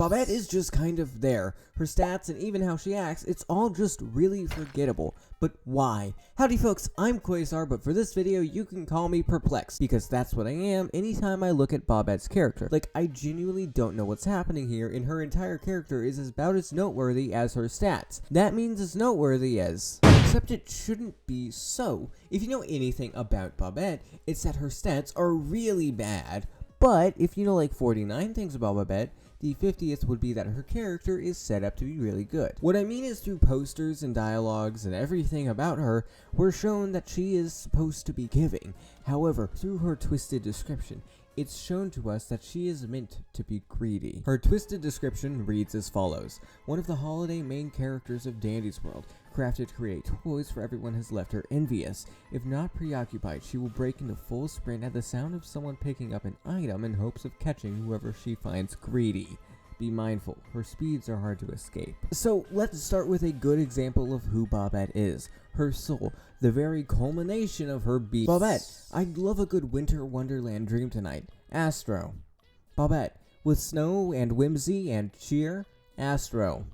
Bobette is just kind of there. Her stats and even how she acts, it's all just really forgettable. But why? Howdy folks, I'm Quasar, but for this video you can call me perplexed, because that's what I am anytime I look at Bobette's character. Like, I genuinely don't know what's happening here, and her entire character is about as noteworthy as her stats. That means as noteworthy as... Except it shouldn't be so. If you know anything about Bobette, it's that her stats are really bad. But if you know like 49 things about Bobette, the 50th would be that her character is set up to be really good. What I mean is through posters and dialogues and everything about her, we're shown that she is supposed to be giving. However, through her twisted description, it's shown to us that she is meant to be greedy. Her twisted description reads as follows. One of the holiday main characters of Dandy's World, crafted to create toys for everyone, has left her envious. If not preoccupied, she will break into full sprint at the sound of someone picking up an item in hopes of catching whoever she finds greedy. Be mindful, her speeds are hard to escape. So let's start with a good example of who Bobette is. Her soul, the very culmination of her being. Bobette, I'd love a good winter wonderland dream tonight. Astro. Bobette, with snow and whimsy and cheer. Astro.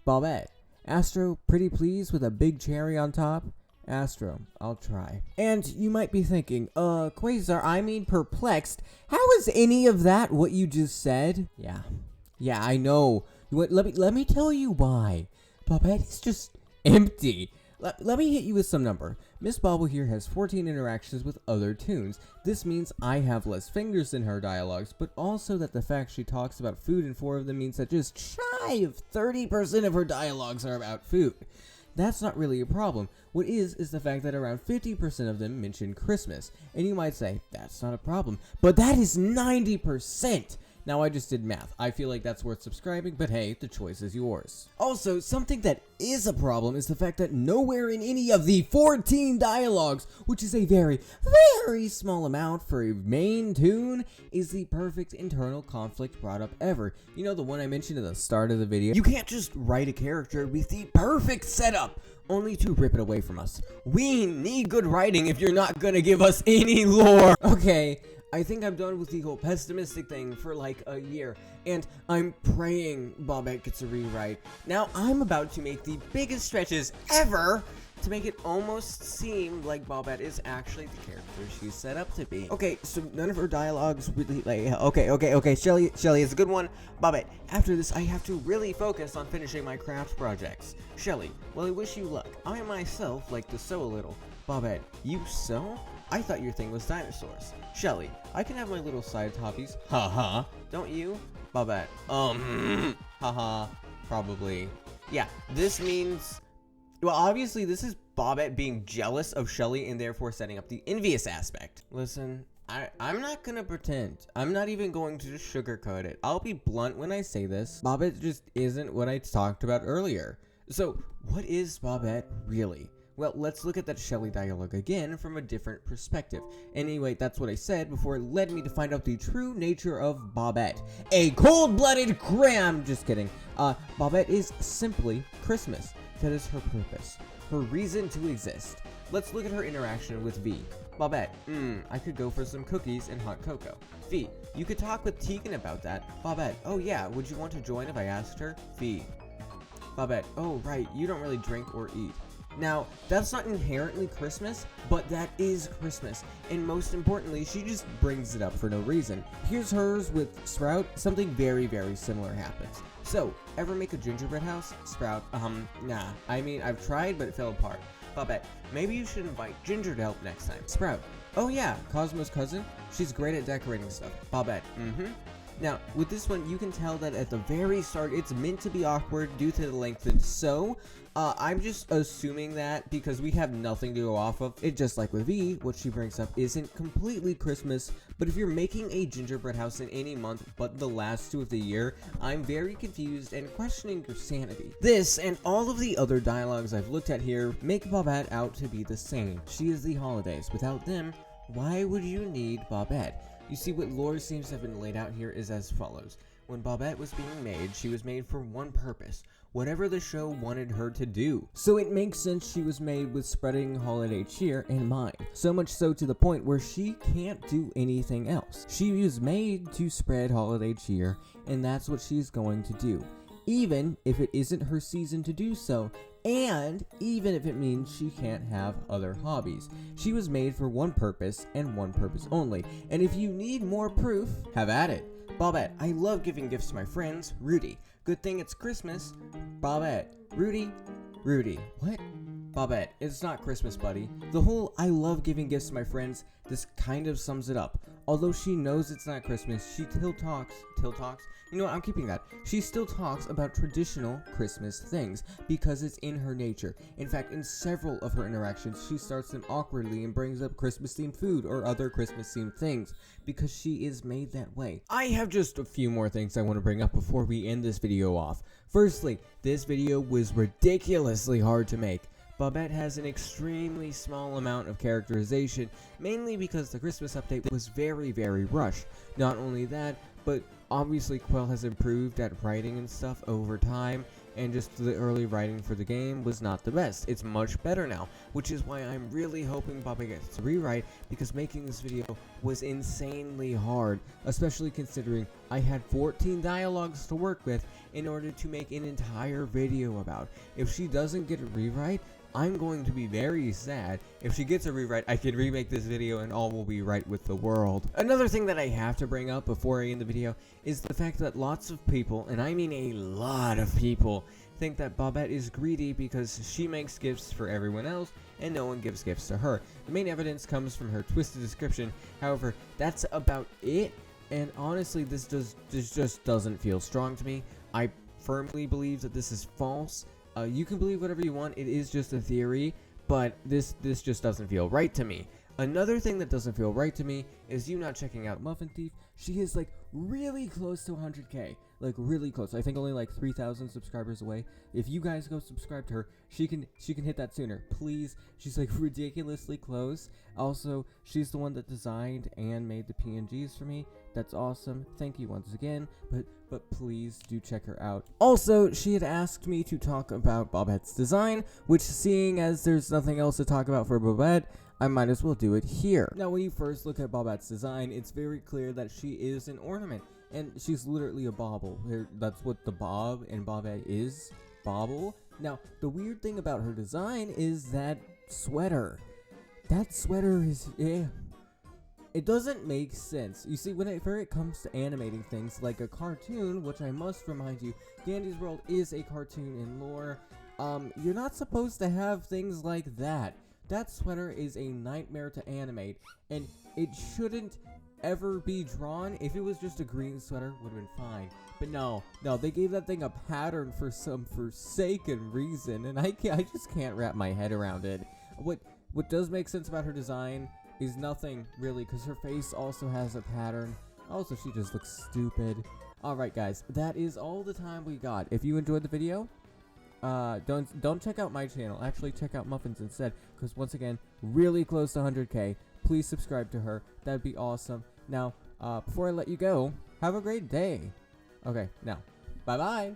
Bobette, Astro, pretty please with a big cherry on top. Astro, I'll try. And you might be thinking, Quasar, I mean perplexed. How is any of that what you just said? Yeah, I know. Let me tell you why. Bobette is just empty. Let me hit you with some number. Miss Bobble here has 14 interactions with other toons. This means I have less fingers in her dialogues, but also that the fact she talks about food in 4 of them means that just shy of 30% of her dialogues are about food. That's not really a problem. What is the fact that around 50% of them mention Christmas. And you might say, that's not a problem. But that is 90%! Now, I just did math. I feel like that's worth subscribing, but hey, the choice is yours. Also, something that is a problem is the fact that nowhere in any of the 14 dialogues, which is a very, very small amount for a main toon, is the perfect internal conflict brought up ever. You know, the one I mentioned at the start of the video? You can't just write a character with the perfect setup, only to rip it away from us. We need good writing if you're not gonna give us any lore. Okay. I think I'm done with the whole pessimistic thing for like a year, and I'm praying Bobette gets a rewrite. Now I'm about to make the biggest stretches ever to make it almost seem like Bobette is actually the character she's set up to be. Okay, so none of her dialogues really like, okay, Shelly is a good one. Bobette, after this I have to really focus on finishing my craft projects. Shelly, well I wish you luck. I myself like to sew a little. Bobette, you sew? I thought your thing was dinosaurs. Shelly, I can have my little side hobbies. Haha. Don't you? Bobette, haha. Probably. Yeah, this means... Well, obviously this is Bobette being jealous of Shelly and therefore setting up the envious aspect. Listen, I'm not gonna pretend. I'm not even going to just sugarcoat it. I'll be blunt when I say this. Bobette just isn't what I talked about earlier. So, what is Bobette really? Well, let's look at that Shelly dialogue again from a different perspective. Anyway, that's what I said before it led me to find out the true nature of Bobette. A cold-blooded cram! Just kidding. Bobette is simply Christmas. That is her purpose. Her reason to exist. Let's look at her interaction with V. Bobette, I could go for some cookies and hot cocoa. V, you could talk with Tegan about that. Bobette, oh yeah, would you want to join if I asked her? V. Bobette, oh right, you don't really drink or eat. Now, that's not inherently Christmas, but that is Christmas. And most importantly, she just brings it up for no reason. Here's hers with Sprout. Something very, very similar happens. So, ever make a gingerbread house? Sprout, nah. I mean, I've tried, but it fell apart. Bobette, maybe you should invite Ginger to help next time. Sprout, oh yeah, Cosmo's cousin? She's great at decorating stuff. Bobette, Now, with this one, you can tell that at the very start, it's meant to be awkward due to the lengthened so. I'm just assuming that because we have nothing to go off of. It just like with V, what she brings up isn't completely Christmas, but if you're making a gingerbread house in any month but the last 2 of the year, I'm very confused and questioning your sanity. This and all of the other dialogues I've looked at here make Bobette out to be the same. She is the holidays. Without them, why would you need Bobette? You see, what lore seems to have been laid out here is as follows. when Bobette was being made, she was made for one purpose, whatever the show wanted her to do. So it makes sense she was made with spreading holiday cheer in mind. So much so to the point where she can't do anything else. She was made to spread holiday cheer, and that's what she's going to do. Even if it isn't her season to do so, and even if it means she can't have other hobbies. She was made for one purpose and one purpose only. And if you need more proof, have at it. Bobette, I love giving gifts to my friends. Rudy, good thing it's Christmas. Bobette, Rudy, what? Bobette, it's not Christmas, buddy. The whole I love giving gifts to my friends, this kind of sums it up. Although she knows it's not Christmas, she still talks, you know what, I'm keeping that. She still talks about traditional Christmas things because it's in her nature. In fact, in several of her interactions, she starts them awkwardly and brings up Christmas-themed food or other Christmas-themed things because she is made that way. I have just a few more things I want to bring up before we end this video off. Firstly, this video was ridiculously hard to make. Bobette has an extremely small amount of characterization, mainly because the Christmas update was very, very rushed. Not only that, but obviously Quill has improved at writing and stuff over time, and just the early writing for the game was not the best. It's much better now, which is why I'm really hoping Bobette gets to rewrite, because making this video was insanely hard, especially considering I had 14 dialogues to work with in order to make an entire video about. If she doesn't get a rewrite, I'm going to be very sad. If she gets a rewrite, I can remake this video and all will be right with the world. Another thing that I have to bring up before I end the video is the fact that lots of people, and I mean a lot of people, think that Bobette is greedy because she makes gifts for everyone else and no one gives gifts to her. The main evidence comes from her twisted description. However, that's about it, and honestly this just doesn't feel strong to me. I firmly believe that this is false. You can believe whatever you want, it is just a theory, but this just doesn't feel right to me. Another thing that doesn't feel right to me is you not checking out Muffin Thief. She is like really close to 100k, like really close. I think only like 3,000 subscribers away. If you guys go subscribe to her, she can hit that sooner, please. She's like ridiculously close. Also, she's the one that designed and made the PNGs for me. That's awesome. Thank you once again, but please do check her out. Also, she had asked me to talk about Bobette's design, which, seeing as there's nothing else to talk about for Bobette, I might as well do it here. Now, when you first look at Bobette's design, it's very clear that she is an ornament, and she's literally a bauble. That's what the bob in Bobette is, bauble. Now, the weird thing about her design is that sweater. That sweater is, it doesn't make sense. You see, whenever it comes to animating things like a cartoon, which I must remind you, Dandy's World is a cartoon in lore, you're not supposed to have things like that. That sweater is a nightmare to animate, and it shouldn't ever be drawn. If it was just a green sweater, would have been fine. But no, they gave that thing a pattern for some forsaken reason, and I just can't wrap my head around it. What does make sense about her design is nothing really, because her face also has a pattern. Also, she just looks stupid. Alright guys, that is all the time we got. If you enjoyed the video, don't check out my channel. Actually, check out Muffins instead, because once again, really close to 100k. Please subscribe to her. That'd be awesome. Now, before I let you go, have a great day. Okay, now, bye-bye.